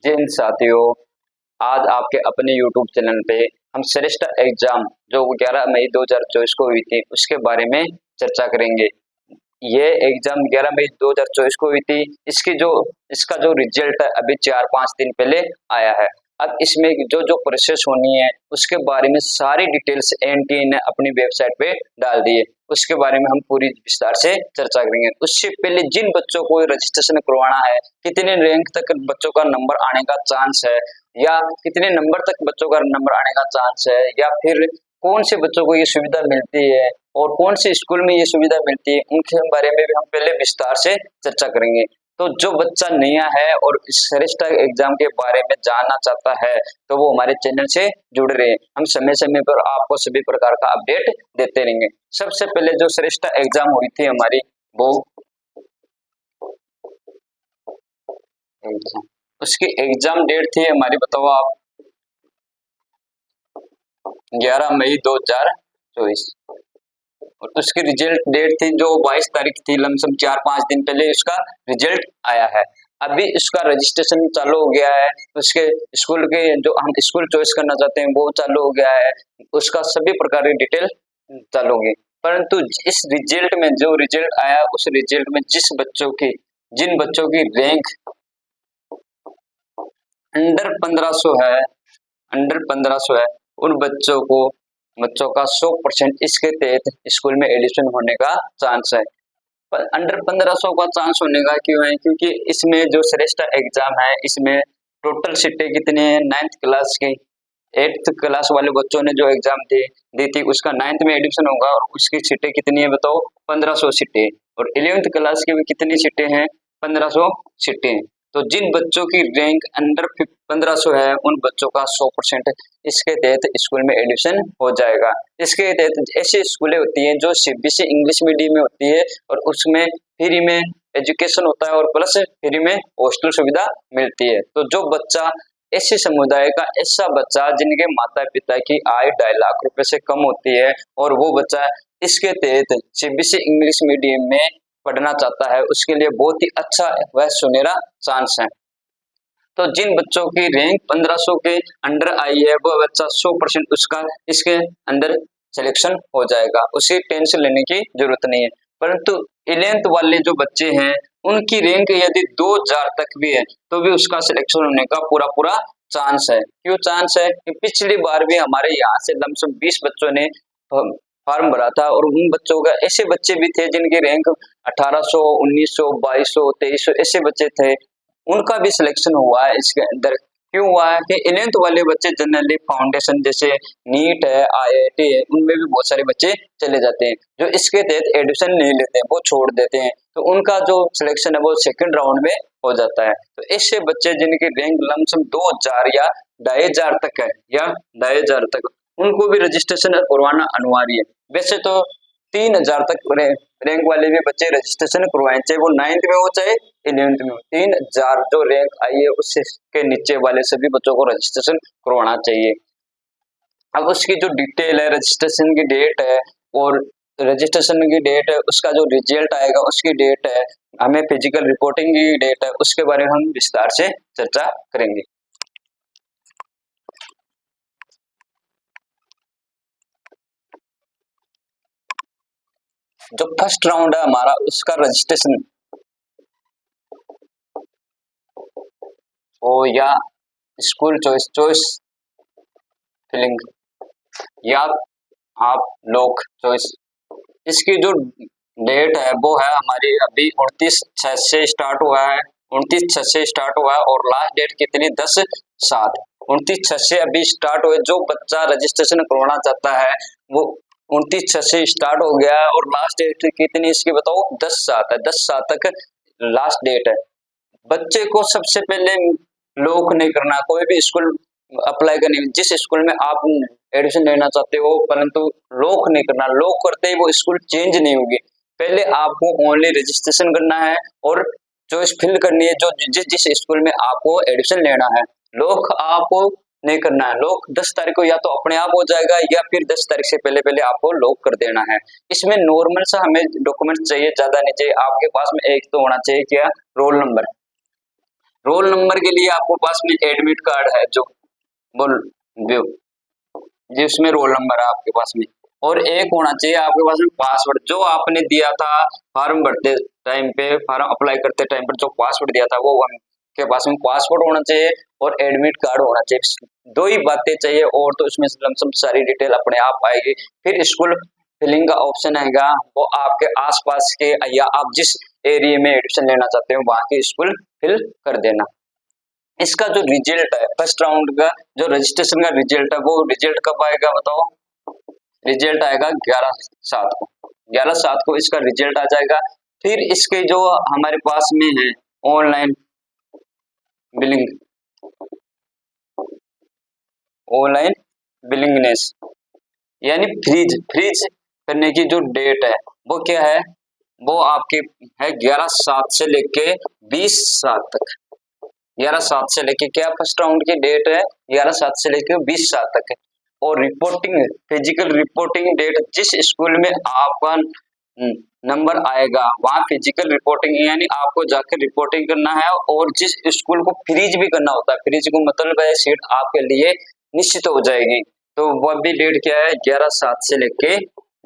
जिन साथियों, आज आपके अपने YouTube चैनल पे हम श्रेष्ठ एग्जाम जो 11 मई 2024 को हुई थी उसके बारे में चर्चा करेंगे। ये एग्जाम 11 मई 2024 को हुई थी। इसका जो रिजल्ट है अभी 4-5 दिन पहले आया है। अब इसमें जो जो प्रोसेस होनी है उसके बारे में सारी डिटेल्स एनटीए ने अपनी वेबसाइट पे डाल दी है। उसके बारे में हम पूरी विस्तार से चर्चा करेंगे। उससे पहले जिन बच्चों को रजिस्ट्रेशन करवाना है, कितने रैंक तक बच्चों का नंबर आने का चांस है, या कितने नंबर तक बच्चों का नंबर आने का चांस है, या फिर कौन से बच्चों को ये सुविधा मिलती है और कौन से स्कूल में ये सुविधा मिलती है, उनके बारे में भी हम पहले विस्तार से चर्चा करेंगे। तो जो बच्चा नया है और इस श्रेष्ठ एग्जाम के बारे में जानना चाहता है तो वो हमारे चैनल से जुड़ रहे हैं। हम समय समय पर आपको सभी प्रकार का अपडेट देते रहेंगे। सबसे पहले जो श्रेष्ठ एग्जाम हुई थी हमारी, वो उसकी एग्जाम डेट थी हमारी, बताओ आप, 11 मई 2024 और उसकी रिजल्ट डेट थी जो 22 तारीख थी। लमसम 4-5 दिन पहले उसका रिजल्ट आया है। अभी इसका रजिस्ट्रेशन चालू हो गया है। उसके स्कूल के जो हम स्कूल चॉइस करना चाहते हैं वो चालू हो गया है। उसका सभी प्रकार की डिटेल चालू होगी। परंतु इस रिजल्ट में जो रिजल्ट आया उस रिजल्ट में जिन बच्चों की रैंक अंडर 1500 है उन बच्चों का 100% इसके तहत स्कूल में एडमिशन होने का चांस है। पर अंडर 1500 का चांस होने का क्यों है? क्योंकि इसमें जो श्रेष्ठ एग्जाम है इसमें टोटल सीटें कितनी है, 9th क्लास की 8th क्लास वाले बच्चों ने जो एग्जाम दी थी उसका 9th में एडमिशन होगा और उसकी सीटें कितनी है बताओ, 1500 सीटें। और 11th क्लास की भी कितनी सीटें हैं, 1500 सीटें। तो जिन बच्चों की रैंक अंडर 1500 है उन बच्चों का 100% इसके तहत स्कूल में एडमिशन हो जाएगा। इसके तहत ऐसी स्कूलें होती हैं जो सीबीएसई इंग्लिश मीडियम में होती है और उसमें फ्री में एजुकेशन होता है और प्लस फ्री में हॉस्टल सुविधा मिलती है। तो जो बच्चा ऐसे समुदाय का ऐसा बच्चा जिनके माता पिता की आय 2.5 लाख रुपए से कम होती है और वो बच्चा इसके तहत सीबीएसई इंग्लिश मीडियम में पढ़ना चाहता है, उसके लिए बहुत ही अच्छा वह सुनहरा चांस है। तो जिन बच्चों की रैंक 1500 के अंडर आई है वह बच्चा 100% उसका इसके अंदर सिलेक्शन हो जाएगा, उसे टेंशन लेने की जरूरत नहीं है। परंतु 11th वाले जो बच्चे हैं उनकी रैंक यदि 2000 तक भी है तो भी उसका सिलेक्शन होने का पूरा चांस है। क्यों चांस है? कि पिछली बार भी हमारे यहाँ से लमसम 20 बच्चों ने फॉर्म भरा था और उन बच्चों का ऐसे बच्चे भी थे जिनकी रैंक 1800, 1900, 2200, 2300 ऐसे बच्चे थे, उनका भी सिलेक्शन हुआ है इसके अंदर। क्यों हुआ है? कि 11th वाले बच्चे जनरली फाउंडेशन जैसे नीट है, आईआईटी है, उनमें भी बहुत सारे बच्चे चले जाते हैं जो इसके तहत एडमिशन नहीं लेते हैं, वो छोड़ देते हैं, तो उनका जो सिलेक्शन है वो सेकंड राउंड में हो जाता है। तो ऐसे बच्चे जिनकी रैंक लमसम 2000 या 2500 तक है या 2500 तक, उनको भी रजिस्ट्रेशन करवाना अनिवार्य है। वैसे तो 3000 तक रैंक वाले भी बच्चे रजिस्ट्रेशन करवाएं, चाहे वो 9th में हो चाहे 11th में हो। 3000 जो रैंक आई है उसके नीचे वाले सभी बच्चों को रजिस्ट्रेशन करवाना चाहिए। अब उसकी जो डिटेल है, रजिस्ट्रेशन की डेट है और रजिस्ट्रेशन की डेट है, उसका जो रिजल्ट आएगा उसकी डेट है, हमें फिजिकल रिपोर्टिंग की डेट है, उसके बारे में हम विस्तार से चर्चा करेंगे। जो फर्स्ट राउंड है हमारा उसका रजिस्ट्रेशन हो या स्कूल चॉइस फिलिंग या आप लोक चॉइस, इसकी जो डेट है वो है हमारी अभी 29/6 से स्टार्ट हुआ है। 29/6 से स्टार्ट हुआ है और लास्ट डेट कितनी, 10/7। 29/6 से अभी स्टार्ट हुए। जो बच्चा रजिस्ट्रेशन करवाना चाहता है वो 29/6 से स्टार्ट हो गया है और लास्ट डेट कितनी इसकी बताओ, 10/7 है। 10/7 तक लास्ट डेट है। बच्चे को सबसे पहले लॉक नहीं करना, कोई भी स्कूल अप्लाई करनी, जिस स्कूल में आप एडमिशन लेना चाहते हो, परंतु लॉक नहीं करना। लॉक करते ही वो स्कूल चेंज नहीं होगी। पहले आपको ओनली रजिस्ट्रेशन करना है और चॉइस फिल करनी है जो जिस स्कूल में आपको एडमिशन लेना है। लॉक आपको नहीं करना है। लॉक 10 तारीख को या तो अपने आप हो जाएगा या फिर 10 तारीख से पहले पहले आपको लॉक कर देना है। इसमें नॉर्मल सा हमें डॉक्यूमेंट चाहिए, ज्यादा नहीं चाहिए। आपके पास में एक तो होना चाहिए क्या, रोल नंबर। रोल नंबर के लिए आपको पास में एडमिट कार्ड है जो बोल जिसमें रोल नंबर है आपके पास में, और एक होना चाहिए आपके पास में पासवर्ड जो आपने दिया था फॉर्म भरते टाइम पे, फॉर्म अप्लाई करते टाइम पर जो पासवर्ड दिया था वो के पास में पासवर्ड होना चाहिए और एडमिट कार्ड होना चाहिए। दो ही बातें चाहिए और तो उसमें लमसम सारी डिटेल अपने आप आएगी। फिर स्कूल फिलिंग का ऑप्शन आएगा, वो आपके आसपास के या आप जिस एरिया में एडमिशन लेना चाहते हो वहां के स्कूल फिल कर देना। इसका जो रिजल्ट है फर्स्ट राउंड का जो रजिस्ट्रेशन का रिजल्ट है वो रिजल्ट कब आएगा बताओ? रिजल्ट आएगा 11/7 को, 11/7 को इसका रिजल्ट आ जाएगा। फिर इसके जो हमारे पास में है ऑनलाइन बिलिंग, ऑनलाइन बिलिंगनेस यानी फ्रीज करने की जो डेट है वो क्या है? वो आपके है 11/7 से लेके 20/7 तक। 11/7 से लेके क्या फर्स्ट राउंड की डेट है 11/7 से लेके 20/7 तक है। और रिपोर्टिंग फिजिकल रिपोर्टिंग डेट जिस स्कूल में आपका नंबर आएगा वहाँ फिजिकल रिपोर्टिंग यानी आपको जाकर रिपोर्टिंग करना है। और जिस स्कूल को फ्रीज भी करना होता है, फ्रीज को मतलब है सीट आपके लिए निश्चित हो जाएगी, तो वह भी डेट क्या है 11/7 से लेके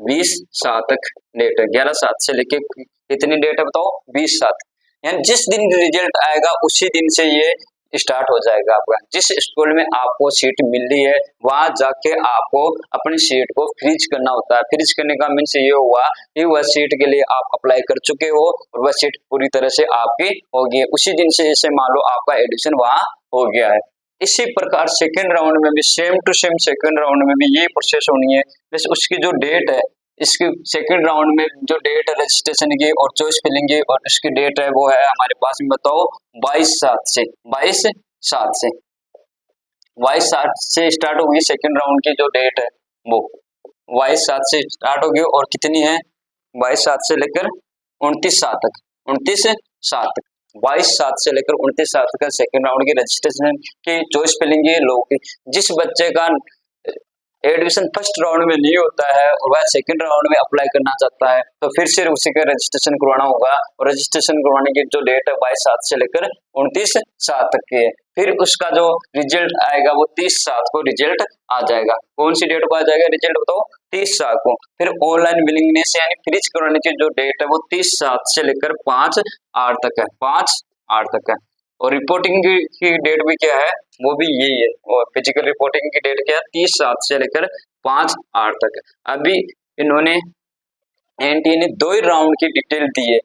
20/7 तक डेट है। 11/7 से लेके कितनी डेट है बताओ? 20/7, यानी जिस दिन रिजल्ट आएगा उसी दिन से ये स्टार्ट हो जाएगा आपका। जिस स्कूल में आपको सीट मिल रही है वहां जाके आपको अपनी सीट को फ्रीज करना होता है। फ्रीज करने का मीन्स ये हुआ कि वह सीट के लिए आप अप्लाई कर चुके हो और वह सीट पूरी तरह से आपकी होगी उसी दिन से, जैसे मान लो आपका एडमिशन वहां हो गया है। इसी प्रकार सेकेंड राउंड में भी same to same second round में भी ये प्रोसेस होनी है। बस उसकी जो डेट है इसकी सेकेंड राउंड में जो डेट है रजिस्ट्रेशन की और चॉइस फिलिंग की और इसकी डेट है वो है हमारे पास में बताओ 22/7 से 22/7 से 22/7 से स्टार्ट होगी सेकेंड राउंड की जो डेट है वो 22/7 से स्टार्ट होगी और कितनी है 22/7 से लेकर 29/7 तक 29/7 तक 22/7 से लेकर 29/7 तक सेकेंड राउंड की रजिस्ट्रेशन की चॉइस फिलिंग की लोग जिस बच्चे का एडमिशन फर्स्ट राउंड में नहीं होता है और वह सेकंड राउंड में अप्लाई करना चाहता है तो फिर से उसी का रजिस्ट्रेशन करवाना होगा। और रजिस्ट्रेशन करवाने की जो डेट है 22/7 से लेकर 29/7 तक की है। फिर उसका जो रिजल्ट आएगा वो 30/7 को रिजल्ट आ जाएगा। कौन सी डेट को आ जाएगा रिजल्ट बताओ? 30/7 को। फिर ऑनलाइन बिलिंगनेस यानी फ्रीज करवाने की जो डेट है वो 30/7 से लेकर 5/8 तक है, 5/8 तक है। और रिपोर्टिंग की डेट भी क्या है वो भी यही है। और फिजिकल रिपोर्टिंग की डेट क्या है 30/7 से लेकर 5/8 तक है। अभी इन्होंने एनटीए ने 2 ही राउंड की डिटेल दी है।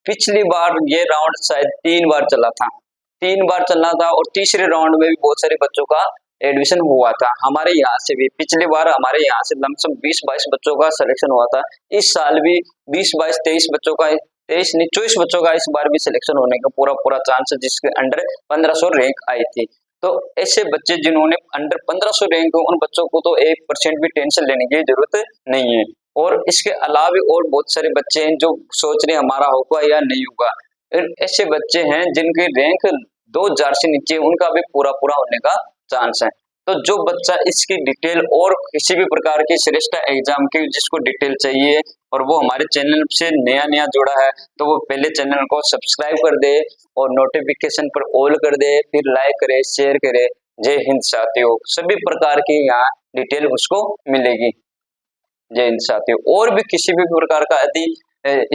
पिछली बार ये राउंड शायद 3 बार चला था, 3 बार चलना था और तीसरे राउंड में भी बहुत सारे बच्चों का एडमिशन हुआ था। हमारे यहाँ से भी पिछली बार हमारे यहाँ से लमसम 20-22 बच्चों का सिलेक्शन हुआ था। इस साल भी 20-22-23 बच्चों का 23 नहीं 24 बच्चों का इस बार भी सिलेक्शन होने का पूरा चांस है जिसके अंडर 1500 रैंक आई थी। तो ऐसे बच्चे जिन्होंने अंडर 1500 रैंक उन बच्चों को तो 1% भी टेंशन लेने की जरूरत नहीं है। और इसके अलावा और बहुत सारे बच्चे हैं जो सोच रहे हमारा होगा या नहीं होगा। ऐसे बच्चे हैं जिनकी रैंक 2000 से नीचे उनका भी पूरा होने का चांस है। तो जो बच्चा इसकी डिटेल और किसी भी प्रकार की श्रेष्ठ एग्जाम की जिसको डिटेल चाहिए और वो हमारे चैनल से नया जुड़ा है तो वो पहले चैनल को सब्सक्राइब कर दे और नोटिफिकेशन पर ऑल कर दे, फिर लाइक करे, शेयर करे। जय हिंद साथियों, सभी प्रकार की यहाँ डिटेल उसको मिलेगी। जय हिंद साथियों। और भी किसी भी प्रकार का यदि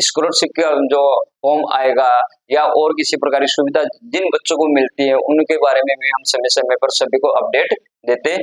स्कॉलरशिप का जो फॉर्म आएगा या और किसी प्रकार की सुविधा जिन बच्चों को मिलती है उनके बारे में भी हम समय समय पर सभी को अपडेट देते